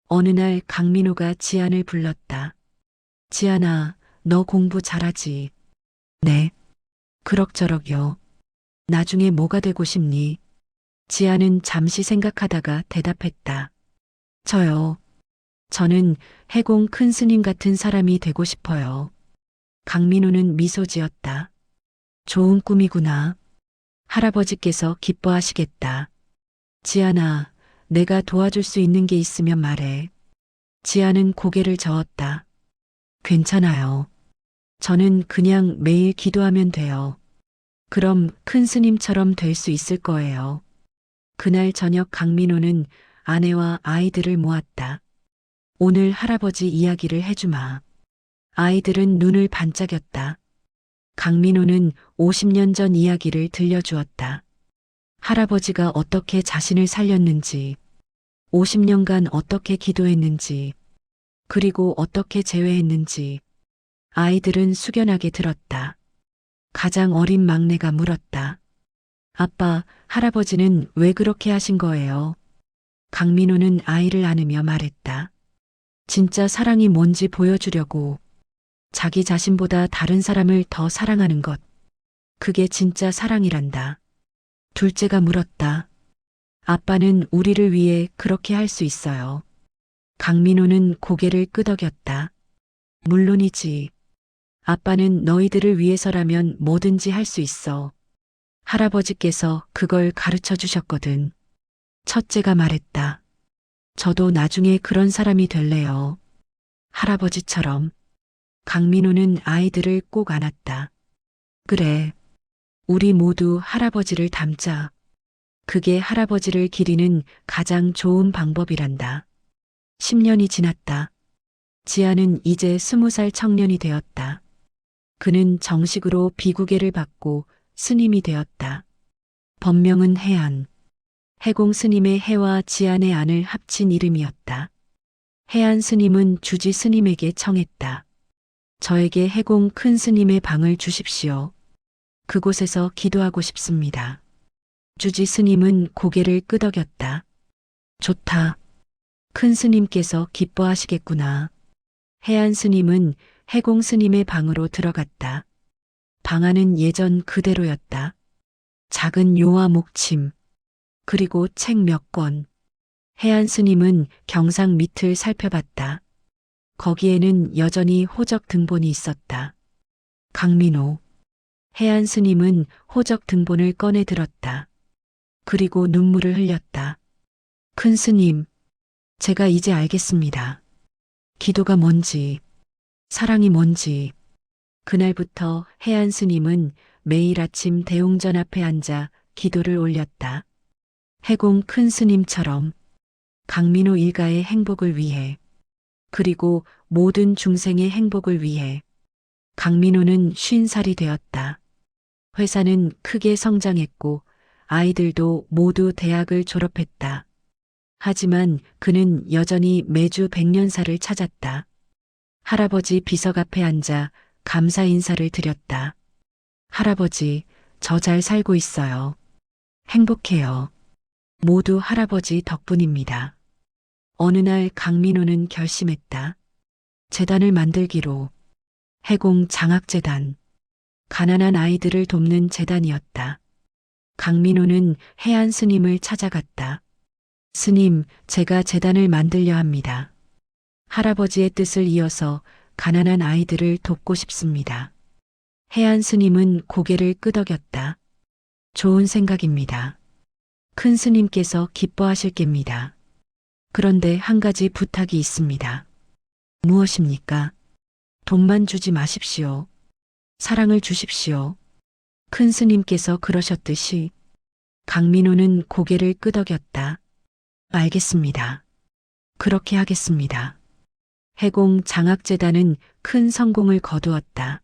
어느 날 강민호가 지안을 불렀다. 지안아, 너 공부 잘하지? 네. 그럭저럭요. 나중에 뭐가 되고 싶니? 지아는 잠시 생각하다가 대답했다. 저요. 저는 해공 큰 스님 같은 사람이 되고 싶어요. 강민호는 미소 지었다. 좋은 꿈이구나. 할아버지께서 기뻐하시겠다. 지안아, 내가 도와줄 수 있는 게 있으면 말해. 지아는 고개를 저었다. 괜찮아요. 저는 그냥 매일 기도하면 돼요. 그럼 큰 스님처럼 될 수 있을 거예요. 그날 저녁 강민호는 아내와 아이들을 모았다. 오늘 할아버지 이야기를 해주마. 아이들은 눈을 반짝였다. 강민호는 50년 전 이야기를 들려주었다. 할아버지가 어떻게 자신을 살렸는지, 50년간 어떻게 기도했는지, 그리고 어떻게 제외했는지, 아이들은 숙연하게 들었다. 가장 어린 막내가 물었다. 아빠, 할아버지는 왜 그렇게 하신 거예요? 강민호는 아이를 안으며 말했다. 진짜 사랑이 뭔지 보여주려고. 자기 자신보다 다른 사람을 더 사랑하는 것. 그게 진짜 사랑이란다. 둘째가 물었다. 아빠는 우리를 위해 그렇게 할 수 있어요. 강민호는 고개를 끄덕였다. 물론이지. 아빠는 너희들을 위해서라면 뭐든지 할 수 있어. 할아버지께서 그걸 가르쳐 주셨거든. 첫째가 말했다. 저도 나중에 그런 사람이 될래요. 할아버지처럼. 강민호는 아이들을 꼭 안았다. 그래. 우리 모두 할아버지를 닮자. 그게 할아버지를 기리는 가장 좋은 방법이란다. 10년이 지났다. 지아는 이제 20살 청년이 되었다. 그는 정식으로 비구계를 받고 스님이 되었다. 법명은 해안. 해공 스님의 해와 지안의 안을 합친 이름이었다. 해안 스님은 주지 스님에게 청했다. 저에게 해공 큰 스님의 방을 주십시오. 그곳에서 기도하고 싶습니다. 주지 스님은 고개를 끄덕였다. 좋다. 큰 스님께서 기뻐하시겠구나. 해안 스님은 해공 스님의 방으로 들어갔다. 방 안은 예전 그대로였다. 작은 요와 목침, 그리고 책 몇 권. 해안 스님은 경상 밑을 살펴봤다. 거기에는 여전히 호적 등본이 있었다. 강민호. 해안 스님은 호적 등본을 꺼내 들었다. 그리고 눈물을 흘렸다. 큰 스님, 제가 이제 알겠습니다. 기도가 뭔지, 사랑이 뭔지. 그날부터 해안 스님은 매일 아침 대웅전 앞에 앉아 기도를 올렸다. 해공 큰 스님처럼 강민호 일가의 행복을 위해, 그리고 모든 중생의 행복을 위해. 강민호는 50살이 되었다. 회사는 크게 성장했고 아이들도 모두 대학을 졸업했다. 하지만 그는 여전히 매주 백년사를 찾았다. 할아버지 비석 앞에 앉아 감사 인사를 드렸다. 할아버지, 저 잘 살고 있어요. 행복해요. 모두 할아버지 덕분입니다. 어느 날 강민호는 결심했다. 재단을 만들기로. 해공 장학재단. 가난한 아이들을 돕는 재단이었다. 강민호는 해안 스님을 찾아갔다. 스님, 제가 재단을 만들려 합니다. 할아버지의 뜻을 이어서 가난한 아이들을 돕고 싶습니다. 해안 스님은 고개를 끄덕였다. 좋은 생각입니다. 큰 스님께서 기뻐하실 geb니다. 그런데 한 가지 부탁이 있습니다. 무엇입니까? 돈만 주지 마십시오. 사랑을 주십시오. 큰 스님께서 그러셨듯이. 강민호는 고개를 끄덕였다. 알겠습니다. 그렇게 하겠습니다. 해공 장학재단은 큰 성공을 거두었다.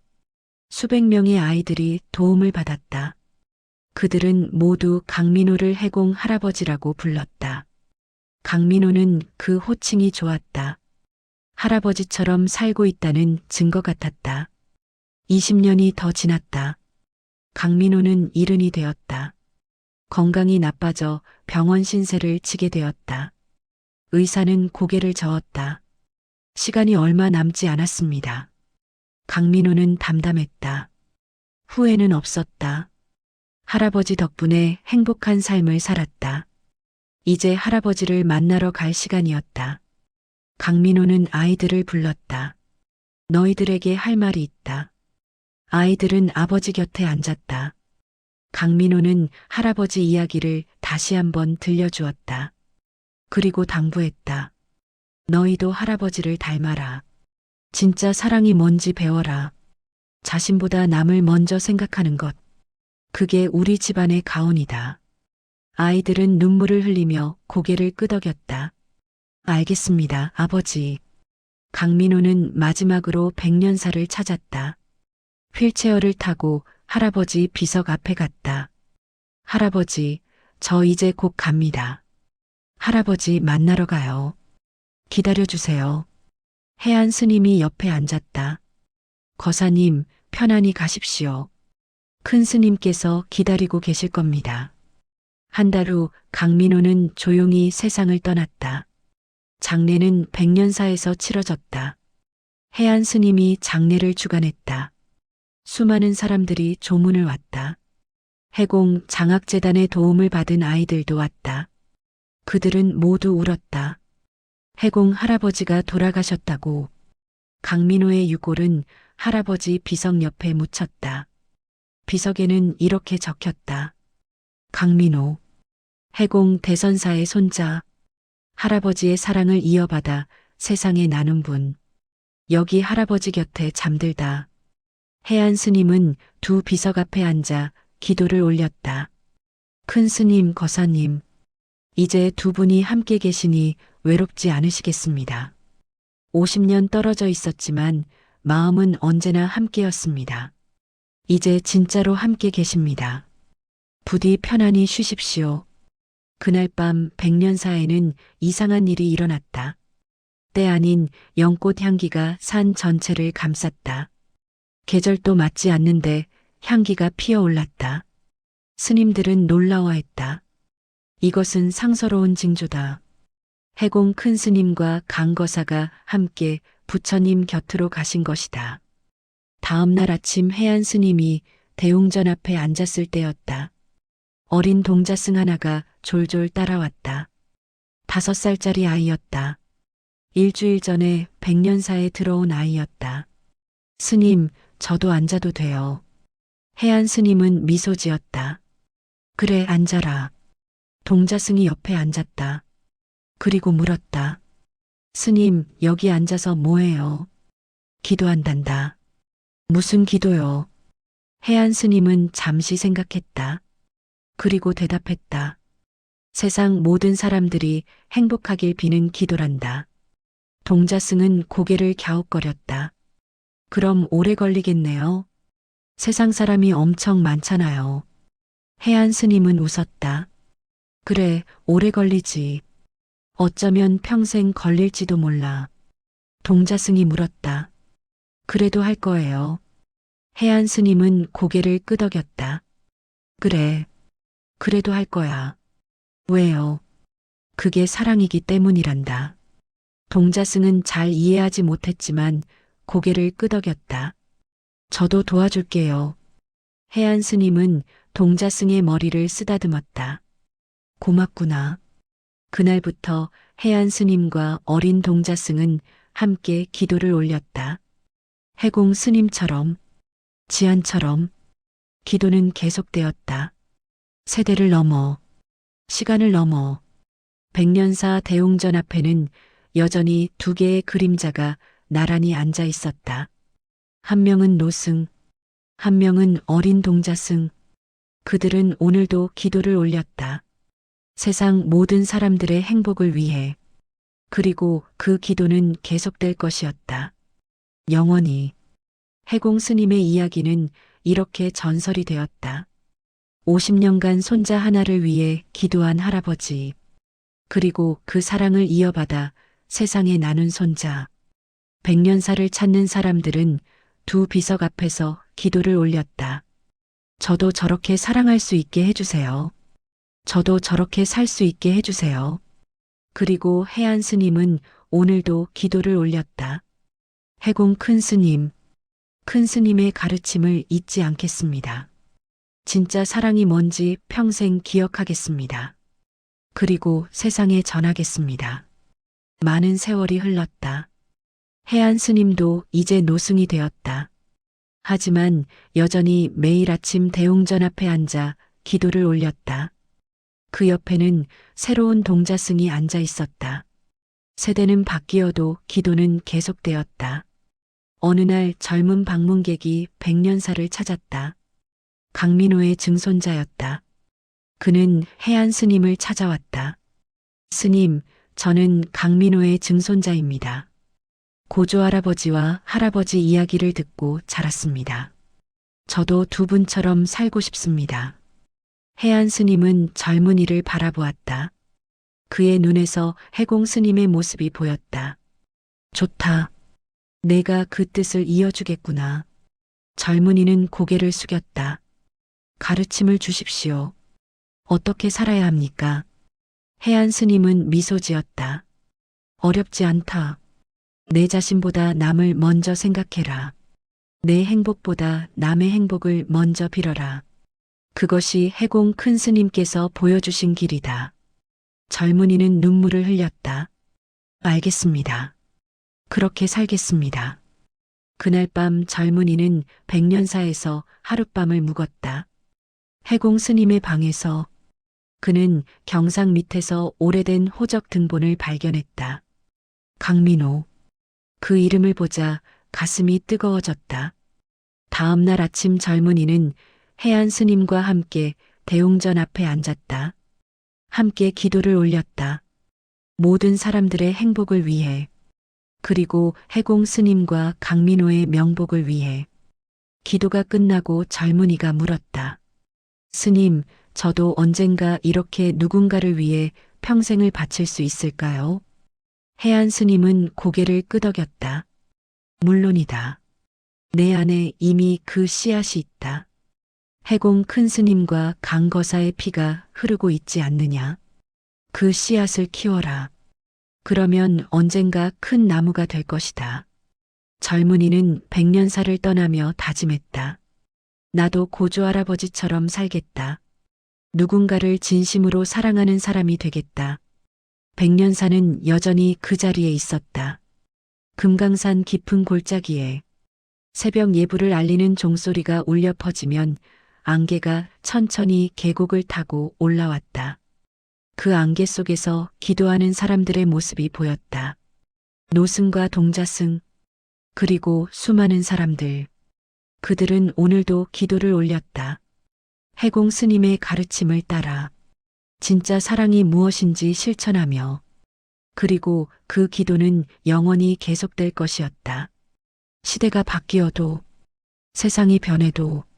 수백 명의 아이들이 도움을 받았다. 그들은 모두 강민호를 해공 할아버지라고 불렀다. 강민호는 그 호칭이 좋았다. 할아버지처럼 살고 있다는 증거 같았다. 20년이 더 지났다. 강민호는 일흔이 되었다. 건강이 나빠져 병원 신세를 지게 되었다. 의사는 고개를 저었다. 시간이 얼마 남지 않았습니다. 강민호는 담담했다. 후회는 없었다. 할아버지 덕분에 행복한 삶을 살았다. 이제 할아버지를 만나러 갈 시간이었다. 강민호는 아이들을 불렀다. 너희들에게 할 말이 있다. 아이들은 아버지 곁에 앉았다. 강민호는 할아버지 이야기를 다시 한번 들려주었다. 그리고 당부했다. 너희도 할아버지를 닮아라. 진짜 사랑이 뭔지 배워라. 자신보다 남을 먼저 생각하는 것. 그게 우리 집안의 가훈이다. 아이들은 눈물을 흘리며 고개를 끄덕였다. 알겠습니다, 아버지. 강민호는 마지막으로 백년사를 찾았다. 휠체어를 타고 할아버지 비석 앞에 갔다. 할아버지, 저 이제 곧 갑니다. 할아버지 만나러 가요. 기다려주세요. 해안 스님이 옆에 앉았다. 거사님, 편안히 가십시오. 큰 스님께서 기다리고 계실 겁니다. 한 달 후 강민호는 조용히 세상을 떠났다. 장례는 백년사에서 치러졌다. 해안 스님이 장례를 주관했다. 수많은 사람들이 조문을 왔다. 해공 장학재단의 도움을 받은 아이들도 왔다. 그들은 모두 울었다. 해공 할아버지가 돌아가셨다고. 강민호의 유골은 할아버지 비석 옆에 묻혔다. 비석에는 이렇게 적혔다. 강민호, 해공 대선사의 손자, 할아버지의 사랑을 이어받아 세상에 나눈 분. 여기 할아버지 곁에 잠들다. 해안 스님은 두 비석 앞에 앉아 기도를 올렸다. 큰 스님, 거사님, 이제 두 분이 함께 계시니 외롭지 않으시겠습니다. 50년 떨어져 있었지만 마음은 언제나 함께였습니다. 이제 진짜로 함께 계십니다. 부디 편안히 쉬십시오. 그날 밤 백년사에는 이상한 일이 일어났다. 때 아닌 연꽃 향기가 산 전체를 감쌌다. 계절도 맞지 않는데 향기가 피어올랐다. 스님들은 놀라워했다. 이것은 상서로운 징조다. 해공 큰 스님과 강거사가 함께 부처님 곁으로 가신 것이다. 다음 날 아침 해안 스님이 대웅전 앞에 앉았을 때였다. 어린 동자승 하나가 졸졸 따라왔다. 5살짜리 아이였다. 일주일 전에 백년사에 들어온 아이였다. 스님, 저도 앉아도 돼요. 해안 스님은 미소 지었다. 그래, 앉아라. 동자승이 옆에 앉았다. 그리고 물었다. 스님, 여기 앉아서 뭐해요? 기도한단다. 무슨 기도요? 해안 스님은 잠시 생각했다. 그리고 대답했다. 세상 모든 사람들이 행복하길 비는 기도란다. 동자승은 고개를 갸웃거렸다. 그럼 오래 걸리겠네요. 세상 사람이 엄청 많잖아요. 해안 스님은 웃었다. 그래, 오래 걸리지. 어쩌면 평생 걸릴지도 몰라. 동자승이 물었다. 그래도 할 거예요. 해안 스님은 고개를 끄덕였다. 그래, 그래도 할 거야. 왜요? 그게 사랑이기 때문이란다. 동자승은 잘 이해하지 못했지만 고개를 끄덕였다. 저도 도와줄게요. 해안 스님은 동자승의 머리를 쓰다듬었다. 고맙구나. 그날부터 해안 스님과 어린 동자승은 함께 기도를 올렸다. 해공 스님처럼, 지안처럼 기도는 계속되었다. 세대를 넘어, 시간을 넘어 백년사 대웅전 앞에는 여전히 2개의 그림자가 나란히 앉아 있었다. 한 명은 노승, 한 명은 어린 동자승. 그들은 오늘도 기도를 올렸다. 세상 모든 사람들의 행복을 위해. 그리고 그 기도는 계속될 것이었다. 영원히. 해공 스님의 이야기는 이렇게 전설이 되었다. 50년간 손자 하나를 위해 기도한 할아버지. 그리고 그 사랑을 이어받아 세상에 나눈 손자. 백년사를 찾는 사람들은 2 비석 앞에서 기도를 올렸다. 저도 저렇게 사랑할 수 있게 해주세요. 저도 저렇게 살 수 있게 해주세요. 그리고 해안 스님은 오늘도 기도를 올렸다. 해공 큰 스님, 큰 스님의 가르침을 잊지 않겠습니다. 진짜 사랑이 뭔지 평생 기억하겠습니다. 그리고 세상에 전하겠습니다. 많은 세월이 흘렀다. 해안 스님도 이제 노승이 되었다. 하지만 여전히 매일 아침 대웅전 앞에 앉아 기도를 올렸다. 그 옆에는 새로운 동자승이 앉아 있었다. 세대는 바뀌어도 기도는 계속되었다. 어느 날 젊은 방문객이 백년사를 찾았다. 강민호의 증손자였다. 그는 해안 스님을 찾아왔다. 스님, 저는 강민호의 증손자입니다. 고조 할아버지와 할아버지 이야기를 듣고 자랐습니다. 저도 2 분처럼 살고 싶습니다. 해안 스님은 젊은이를 바라보았다. 그의 눈에서 해공 스님의 모습이 보였다. 좋다. 내가 그 뜻을 이어주겠구나. 젊은이는 고개를 숙였다. 가르침을 주십시오. 어떻게 살아야 합니까? 해안 스님은 미소 지었다. 어렵지 않다. 내 자신보다 남을 먼저 생각해라. 내 행복보다 남의 행복을 먼저 빌어라. 그것이 해공 큰 스님께서 보여주신 길이다. 젊은이는 눈물을 흘렸다. 알겠습니다. 그렇게 살겠습니다. 그날 밤 젊은이는 백년사에서 하룻밤을 묵었다. 해공 스님의 방에서 그는 경상 밑에서 오래된 호적 등본을 발견했다. 강민호. 그 이름을 보자 가슴이 뜨거워졌다. 다음 날 아침 젊은이는 해안 스님과 함께 대웅전 앞에 앉았다. 함께 기도를 올렸다. 모든 사람들의 행복을 위해. 그리고 해공 스님과 강민호의 명복을 위해. 기도가 끝나고 젊은이가 물었다. 스님, 저도 언젠가 이렇게 누군가를 위해 평생을 바칠 수 있을까요? 해안 스님은 고개를 끄덕였다. 물론이다. 내 안에 이미 그 씨앗이 있다. 해공 큰 스님과 강거사의 피가 흐르고 있지 않느냐. 그 씨앗을 키워라. 그러면 언젠가 큰 나무가 될 것이다. 젊은이는 백년사를 떠나며 다짐했다. 나도 고조 할아버지처럼 살겠다. 누군가를 진심으로 사랑하는 사람이 되겠다. 백년사는 여전히 그 자리에 있었다. 금강산 깊은 골짜기에 새벽 예불을 알리는 종소리가 울려 퍼지면 안개가 천천히 계곡을 타고 올라왔다. 그 안개 속에서 기도하는 사람들의 모습이 보였다. 노승과 동자승, 그리고 수많은 사람들. 그들은 오늘도 기도를 올렸다. 해공 스님의 가르침을 따라 진짜 사랑이 무엇인지 실천하며, 그리고 그 기도는 영원히 계속될 것이었다. 시대가 바뀌어도, 세상이 변해도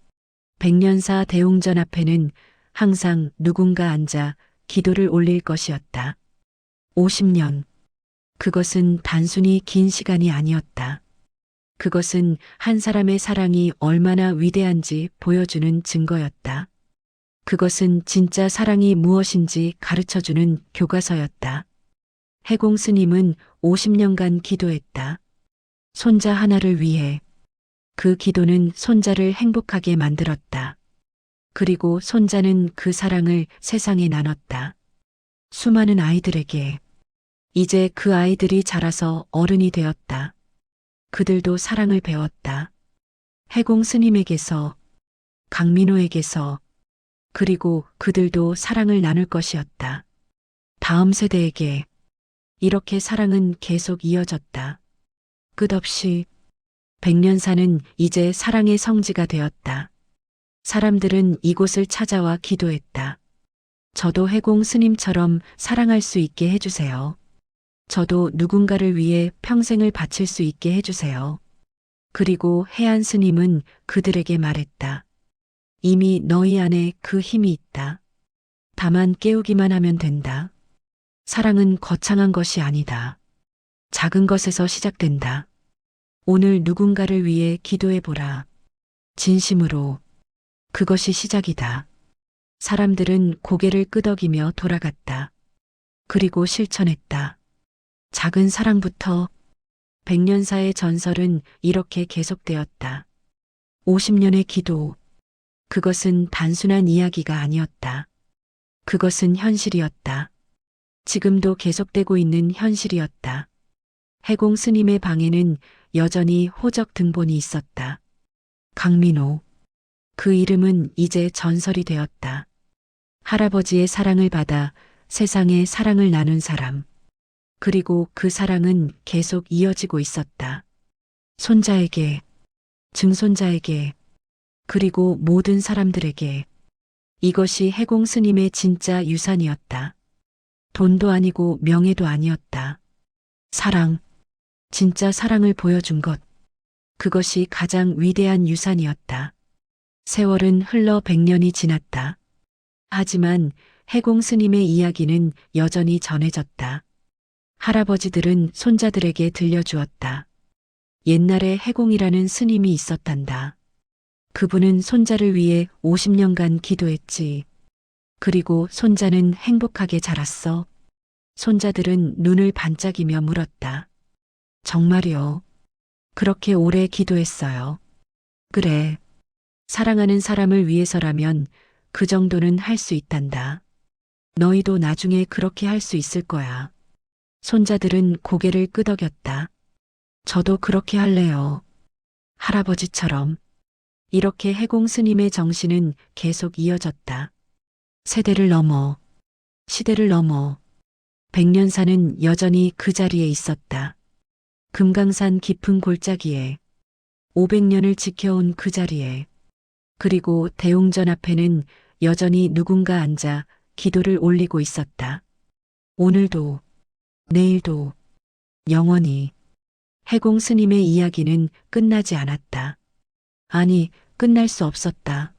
백년사 대웅전 앞에는 항상 누군가 앉아 기도를 올릴 것이었다. 50년. 그것은 단순히 긴 시간이 아니었다. 그것은 한 사람의 사랑이 얼마나 위대한지 보여주는 증거였다. 그것은 진짜 사랑이 무엇인지 가르쳐주는 교과서였다. 해공 스님은 50년간 기도했다. 손자 하나를 위해. 그 기도는 손자를 행복하게 만들었다. 그리고 손자는 그 사랑을 세상에 나눴다. 수많은 아이들에게. 이제 그 아이들이 자라서 어른이 되었다. 그들도 사랑을 배웠다. 해공 스님에게서, 강민호에게서, 그리고 그들도 사랑을 나눌 것이었다. 다음 세대에게. 이렇게 사랑은 계속 이어졌다. 끝없이. 백년사는 이제 사랑의 성지가 되었다. 사람들은 이곳을 찾아와 기도했다. 저도 해공 스님처럼 사랑할 수 있게 해주세요. 저도 누군가를 위해 평생을 바칠 수 있게 해주세요. 그리고 해안 스님은 그들에게 말했다. 이미 너희 안에 그 힘이 있다. 다만 깨우기만 하면 된다. 사랑은 거창한 것이 아니다. 작은 것에서 시작된다. 오늘 누군가를 위해 기도해보라. 진심으로. 그것이 시작이다. 사람들은 고개를 끄덕이며 돌아갔다. 그리고 실천했다. 작은 사랑부터. 백년사의 전설은 이렇게 계속되었다. 50년의 기도. 그것은 단순한 이야기가 아니었다. 그것은 현실이었다. 지금도 계속되고 있는 현실이었다. 해공 스님의 방에는 여전히 호적 등본이 있었다. 강민호. 그 이름은 이제 전설이 되었다. 할아버지의 사랑을 받아 세상에 사랑을 나눈 사람. 그리고 그 사랑은 계속 이어지고 있었다. 손자에게, 증손자에게, 그리고 모든 사람들에게. 이것이 해공 스님의 진짜 유산이었다. 돈도 아니고 명예도 아니었다. 사랑, 진짜 사랑을 보여준 것. 그것이 가장 위대한 유산이었다. 세월은 흘러 100년이 지났다. 하지만 해공 스님의 이야기는 여전히 전해졌다. 할아버지들은 손자들에게 들려주었다. 옛날에 해공이라는 스님이 있었단다. 그분은 손자를 위해 50년간 기도했지. 그리고 손자는 행복하게 자랐어. 손자들은 눈을 반짝이며 물었다. 정말요? 그렇게 오래 기도했어요. 그래. 사랑하는 사람을 위해서라면 그 정도는 할 수 있단다. 너희도 나중에 그렇게 할 수 있을 거야. 손자들은 고개를 끄덕였다. 저도 그렇게 할래요. 할아버지처럼. 이렇게 해공 스님의 정신은 계속 이어졌다. 세대를 넘어, 시대를 넘어. 백년사는 여전히 그 자리에 있었다. 금강산 깊은 골짜기에, 500년을 지켜온 그 자리에. 그리고 대웅전 앞에는 여전히 누군가 앉아 기도를 올리고 있었다. 오늘도, 내일도, 영원히. 해공 스님의 이야기는 끝나지 않았다. 아니, 끝날 수 없었다.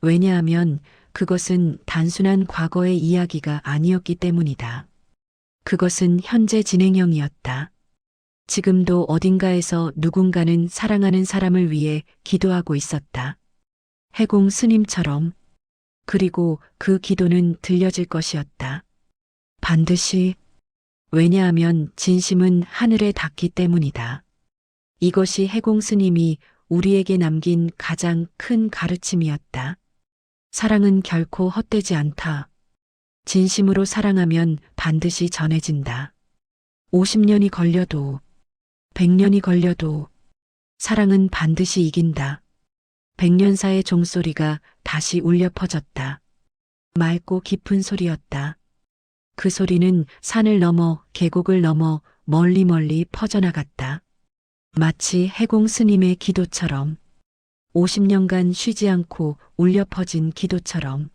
왜냐하면 그것은 단순한 과거의 이야기가 아니었기 때문이다. 그것은 현재 진행형이었다. 지금도 어딘가에서 누군가는 사랑하는 사람을 위해 기도하고 있었다. 해공 스님처럼. 그리고 그 기도는 들려질 것이었다. 반드시. 왜냐하면 진심은 하늘에 닿기 때문이다. 이것이 해공 스님이 우리에게 남긴 가장 큰 가르침이었다. 사랑은 결코 헛되지 않다. 진심으로 사랑하면 반드시 전해진다. 50년이 걸려도, 100년이 걸려도 사랑은 반드시 이긴다. 백년사의 종소리가 다시 울려 퍼졌다. 맑고 깊은 소리였다. 그 소리는 산을 넘어 계곡을 넘어 멀리 멀리 퍼져나갔다. 마치 해공 스님의 기도처럼, 50년간 쉬지 않고 울려 퍼진 기도처럼.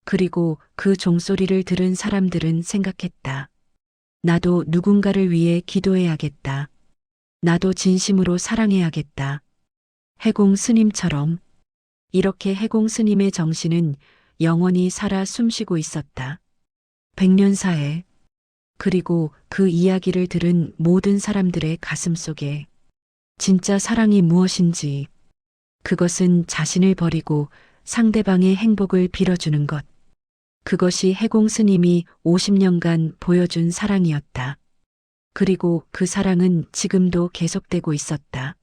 그리고 그 종소리를 들은 사람들은 생각했다. 나도 누군가를 위해 기도해야겠다. 나도 진심으로 사랑해야겠다. 해공 스님처럼. 이렇게 해공 스님의 정신은 영원히 살아 숨쉬고 있었다. 백년사에. 그리고 그 이야기를 들은 모든 사람들의 가슴 속에 진짜 사랑이 무엇인지, 그것은 자신을 버리고 상대방의 행복을 빌어주는 것. 그것이 해공 스님이 50년간 보여준 사랑이었다. 그리고 그 사랑은 지금도 계속되고 있었다.